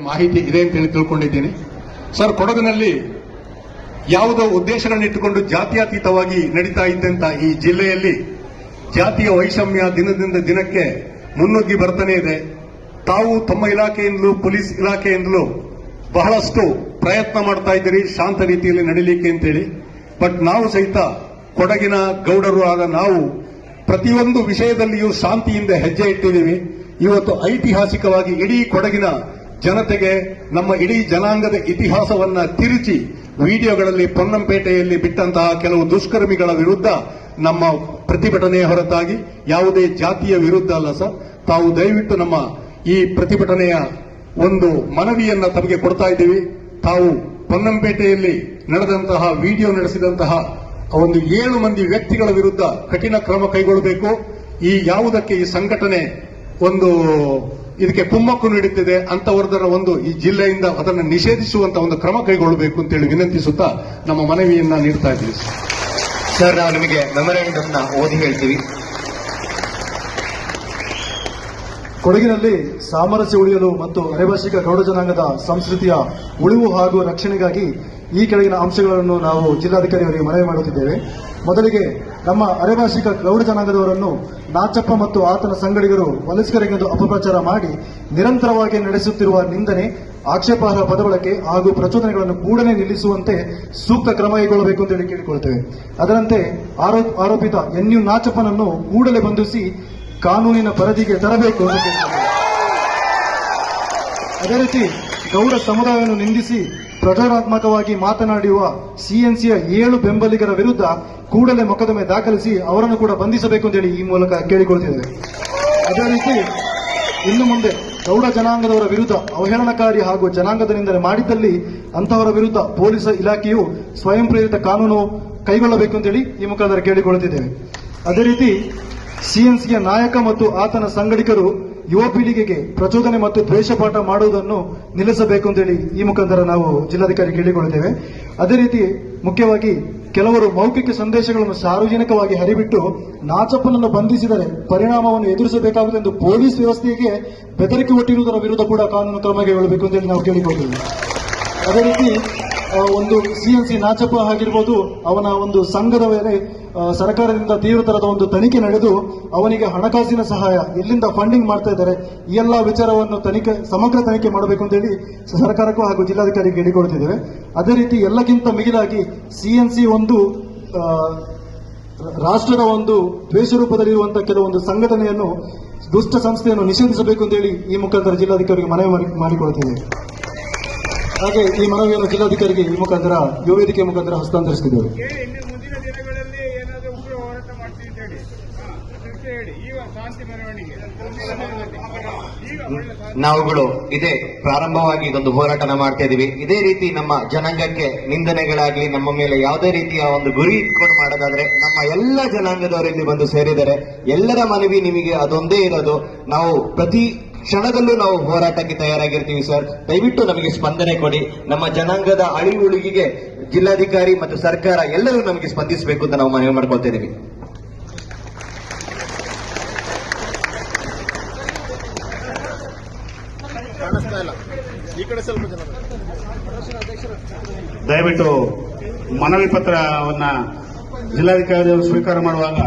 ಮಾಹಿತಿ ಇದೆ ಅಂತ ಹೇಳಿ ತಿಳ್ಕೊಂಡಿದ್ದೀನಿ. ಸರ್, ಕೊಡಗಿನಲ್ಲಿ ಯಾವುದೋ ಉದ್ದೇಶಗಳನ್ನಿಟ್ಟುಕೊಂಡು ಜಾತ್ಯತೀತವಾಗಿ ನಡೀತಾ ಇದ್ದಂತ ಈ ಜಿಲ್ಲೆಯಲ್ಲಿ ಜಾತಿಯ ವೈಷಮ್ಯ ದಿನದಿಂದ ದಿನಕ್ಕೆ ಮುನ್ನುಗ್ಗಿ ಬರ್ತಾನೆ ಇದೆ. ತಾವು ತಮ್ಮ ಇಲಾಖೆಯಿಂದಲೂ ಪೊಲೀಸ್ ಇಲಾಖೆಯಿಂದಲೂ ಬಹಳಷ್ಟು ಪ್ರಯತ್ನ ಮಾಡ್ತಾ ಇದ್ದೀರಿ ಶಾಂತ ರೀತಿಯಲ್ಲಿ ನಡೀಲಿಕ್ಕೆ ಅಂತೇಳಿ. ಬಟ್ ನಾವು ಸಹಿತ ಕೊಡಗಿನ ಗೌಡರು ಆದ ನಾವು ಪ್ರತಿಯೊಂದು ವಿಷಯದಲ್ಲಿಯೂ ಶಾಂತಿಯಿಂದ ಹೆಜ್ಜೆ ಇಟ್ಟಿದ್ದೀವಿ. ಇವತ್ತು ಐತಿಹಾಸಿಕವಾಗಿ ಇಡೀ ಕೊಡಗಿನ ಜನತೆಗೆ ನಮ್ಮ ಇಡೀ ಜನಾಂಗದ ಇತಿಹಾಸವನ್ನ ತಿರುಚಿ ವಿಡಿಯೋಗಳಲ್ಲಿ ಪೊನ್ನಂಪೇಟೆಯಲ್ಲಿ ಬಿಟ್ಟಂತಹ ಕೆಲವು ದುಷ್ಕರ್ಮಿಗಳ ವಿರುದ್ಧ ನಮ್ಮ ಪ್ರತಿಭಟನೆಯ ಹೊರತಾಗಿ ಯಾವುದೇ ಜಾತಿಯ ವಿರುದ್ಧ ಅಲ್ಲ ಸರ್. ತಾವು ದಯವಿಟ್ಟು ನಮ್ಮ ಈ ಪ್ರತಿಭಟನೆಯ ಒಂದು ಮನವಿಯನ್ನ ತಮಗೆ ಕೊಡ್ತಾ ಇದ್ದೀವಿ. ತಾವು ಪೊನ್ನಂಪೇಟೆಯಲ್ಲಿ ನಡೆದಂತಹ ವಿಡಿಯೋ ನಡೆಸಿದಂತಹ ಒಂದು 7 ಮಂದಿ ವ್ಯಕ್ತಿಗಳ ವಿರುದ್ಧ ಕಠಿಣ ಕ್ರಮ ಕೈಗೊಳ್ಳಬೇಕು. ಈ ಯಾವುದಕ್ಕೆ ಈ ಸಂಘಟನೆ ಒಂದು ಇದಕ್ಕೆ ಕುಮ್ಮಕ್ಕು ನೀಡುತ್ತಿದೆ ಅಂತವರದರ ಒಂದು ಈ ಜಿಲ್ಲೆಯಿಂದ ಅದನ್ನು ನಿಷೇಧಿಸುವಂತ ಒಂದು ಕ್ರಮ ಕೈಗೊಳ್ಳಬೇಕು ಅಂತೇಳಿ ವಿನಂತಿಸುತ್ತಾ ನಮ್ಮ ಮನವಿಯನ್ನ ನೀಡ್ತಾ ಇದ್ದೀವಿ. ಸರ್, ನಾವು ನಿಮಗೆ ಮೆಮೊರಾಂಡಮ್ನ ಓದಿ ಹೇಳ್ತೀವಿ. ಕೊಡಗಿನಲ್ಲಿ ಸಾಮರಸ್ಯ ಉಳಿಯಲು ಮತ್ತು ಅರೆಭಾಷಿಕ ಗೌಡ ಜನಾಂಗದ ಸಂಸ್ಕೃತಿಯ ಉಳಿವು ಹಾಗೂ ರಕ್ಷಣೆಗಾಗಿ ಈ ಕೆಳಗಿನ ಅಂಶಗಳನ್ನು ನಾವು ಜಿಲ್ಲಾಧಿಕಾರಿಯವರಿಗೆ ಮನವಿ ಮಾಡುತ್ತಿದ್ದೇವೆ. ಮೊದಲಿಗೆ ನಮ್ಮ ಅರೆಭಾಷಿಕ ಗೌಡ ಜನಾಂಗದವರನ್ನು ನಾಚಪ್ಪ ಮತ್ತು ಆತನ ಸಂಗಡಿಗರು ವಲಸಿಗರಿಗೆಂದು ಅಪಪ್ರಚಾರ ಮಾಡಿ ನಿರಂತರವಾಗಿ ನಡೆಸುತ್ತಿರುವ ನಿಂದನೆ, ಆಕ್ಷೇಪಾರ್ಹ ಪದಬಳಕೆ ಹಾಗೂ ಪ್ರಚೋದನೆಗಳನ್ನು ಕೂಡಲೇ ನಿಲ್ಲಿಸುವಂತೆ ಸೂಕ್ತ ಕ್ರಮ ಕೈಗೊಳ್ಳಬೇಕು ಎಂದು ಹೇಳಿ ಕೇಳಿಕೊಳ್ಳುತ್ತೇವೆ. ಅದರಂತೆ ಆರೋಪಿತ ಎನ್ಯು ನಾಚಪ್ಪನನ್ನು ಕೂಡಲೇ ಬಂಧಿಸಿ ಕಾನೂನಿನ ಪರಿಧಿಗೆ ತರಬೇಕು ಎಂದು ಕೇಳಿಕೊಳ್ಳುತ್ತೇವೆ. ಅದೇ ರೀತಿ ಗೌಡ ಸಮುದಾಯವನ್ನು ನಿಂದಿಸಿ ಪ್ರಚೋದನಾತ್ಮಕವಾಗಿ ಮಾತನಾಡುವ ಸಿಎನ್ಸಿಯ 7 ಬೆಂಬಲಿಗರ ವಿರುದ್ಧ ಕೂಡಲೇ ಮೊಕದ್ದಮೆ ದಾಖಲಿಸಿ ಅವರನ್ನು ಕೂಡ ಬಂಧಿಸಬೇಕು ಎಂದು ಹೇಳಿ ಈ ಮೂಲಕ ಕೇಳಿಕೊಳ್ತಿದ್ದೇವೆ. ಅದೇ ರೀತಿ ಇನ್ನು ಮುಂದೆ ಗೌಡ ಜನಾಂಗದವರ ವಿರುದ್ಧ ಅವಹೇಳನಕಾರಿ ಹಾಗೂ ಜನಾಂಗದ ನಿಂದನೆ ಮಾಡಿದ್ದಲ್ಲಿ ಅಂತಹವರ ವಿರುದ್ಧ ಪೊಲೀಸ್ ಇಲಾಖೆಯು ಸ್ವಯಂ ಪ್ರೇರಿತ ಕಾನೂನು ಕೈಗೊಳ್ಳಬೇಕು ಅಂತೇಳಿ ಈ ಮುಖಾಂತರ ಕೇಳಿಕೊಳ್ಳುತ್ತಿದ್ದೇವೆ. ಅದೇ ರೀತಿ ಸಿಎನ್ಸಿಯ ನಾಯಕ ಮತ್ತು ಆತನ ಸಂಗಡಿಗರು ಯುವ ಪೀಳಿಗೆಗೆ ಪ್ರಚೋದನೆ ಮತ್ತು ದ್ವೇಷಪಾಠ ಮಾಡುವುದನ್ನು ನಿಲ್ಲಿಸಬೇಕು ಅಂತೇಳಿ ಈ ಮುಖಾಂತರ ನಾವು ಜಿಲ್ಲಾಧಿಕಾರಿ ಕೇಳಿಕೊಳ್ಳುತ್ತೇವೆ. ಅದೇ ರೀತಿ ಮುಖ್ಯವಾಗಿ ಕೆಲವರು ಮೌಖಿಕ ಸಂದೇಶಗಳನ್ನು ಸಾರ್ವಜನಿಕವಾಗಿ ಹರಿಬಿಟ್ಟು ನಾಚಪ್ಪನನ್ನು ಬಂಧಿಸಿದರೆ ಪರಿಣಾಮವನ್ನು ಎದುರಿಸಬೇಕಾಗುತ್ತದೆ ಎಂದು ಪೊಲೀಸ್ ವ್ಯವಸ್ಥೆಗೆ ಬೆದರಿಕೆ ಒಟ್ಟಿರುವುದರ ವಿರುದ್ಧ ಕೂಡ ಕಾನೂನು ಕ್ರಮ ಕೈಗೊಳ್ಳಬೇಕು ಅಂತೇಳಿ ನಾವು ಕೇಳಿಕೊಳ್ಳುತ್ತೇವೆ. ಅದೇ ರೀತಿ ಒಂದು ಸಿಎನ್ಸಿ ನಾಚಪ್ಪ ಆಗಿರ್ಬೋದು, ಅವನ ಒಂದು ಸಂಘದ ಮೇಲೆ ಸರ್ಕಾರದಿಂದ ತೀವ್ರತರದ ಒಂದು ತನಿಖೆ ನಡೆದು ಅವನಿಗೆ ಹಣಕಾಸಿನ ಸಹಾಯ ಎಲ್ಲಿಂದ ಫಂಡಿಂಗ್ ಮಾಡ್ತಾ ಇದ್ದಾರೆ ಈ ಎಲ್ಲ ವಿಚಾರವನ್ನು ಸಮಗ್ರ ತನಿಖೆ ಮಾಡಬೇಕು ಅಂತೇಳಿ ಸರ್ಕಾರಕ್ಕೂ ಹಾಗೂ ಜಿಲ್ಲಾಧಿಕಾರಿಗೆ ಹೇಳಿಕೊಡುತ್ತಿದ್ದೇವೆ. ಅದೇ ರೀತಿ ಎಲ್ಲಕ್ಕಿಂತ ಮಿಗಿಲಾಗಿ ಸಿಎನ್ಸಿ ಒಂದು ರಾಷ್ಟ್ರದ ಒಂದು ದ್ವೇಷ ರೂಪದಲ್ಲಿರುವಂತಹ ಕೆಲವೊಂದು ಸಂಘಟನೆಯನ್ನು ದುಷ್ಟ ಸಂಸ್ಥೆಯನ್ನು ನಿಷೇಧಿಸಬೇಕು ಅಂತೇಳಿ ಈ ಮುಖಾಂತರ ಜಿಲ್ಲಾಧಿಕಾರಿಗೆ ಮನವಿ ಮಾಡಿಕೊಡುತ್ತಿದ್ದೇವೆ. ಹಾಗೆ ಈ ಮನವಿಯನ್ನು ಜಿಲ್ಲಾಧಿಕಾರಿಗೆ ಈ ಮುಖಾಂತರ ಯುವ ವೇದಿಕೆ ಮುಖಾಂತರ ಹಸ್ತಾಂತರಿಸುತ್ತಿದ್ದೇವೆ. ನಾವುಗಳು ಇದೇ ಪ್ರಾರಂಭವಾಗಿ ಇದೊಂದು ಹೋರಾಟನ ಮಾಡ್ತಾ ಇದೀವಿ. ಇದೇ ರೀತಿ ನಮ್ಮ ಜನಾಂಗಕ್ಕೆ ನಿಂದನೆಗಳಾಗ್ಲಿ ನಮ್ಮ ಮೇಲೆ ಯಾವುದೇ ರೀತಿಯ ಒಂದು ಗುರಿ ಇಟ್ಕೊಂಡು ಮಾಡೋದಾದ್ರೆ ನಮ್ಮ ಎಲ್ಲ ಜನಾಂಗದವರು ಇಲ್ಲಿ ಬಂದು ಸೇರಿದ್ದಾರೆ. ಎಲ್ಲರ ಮನವಿ ನಿಮಗೆ ಅದೊಂದೇ ಇರೋದು, ನಾವು ಪ್ರತಿ ಕ್ಷಣದಲ್ಲೂ ನಾವು ಹೋರಾಟಕ್ಕೆ ತಯಾರಾಗಿರ್ತೀವಿ ಸರ್. ದಯವಿಟ್ಟು ನಮಗೆ ಸ್ಪಂದನೆ ಕೊಡಿ. ನಮ್ಮ ಜನಾಂಗದ ಅಳಿವುಳಿಗೆ ಜಿಲ್ಲಾಧಿಕಾರಿ ಮತ್ತು ಸರ್ಕಾರ ಎಲ್ಲರೂ ನಮಗೆ ಸ್ಪಂದಿಸಬೇಕು ಅಂತ ನಾವು ಮನವಿ ಮಾಡ್ಕೊಳ್ತಾ ಇದೀವಿ. ದಯವಿಟ್ಟು ಮನವಿ ಪತ್ರವನ್ನ ಜಿಲ್ಲಾಧಿಕಾರಿಯವರು ಸ್ವೀಕಾರ ಮಾಡುವಾಗ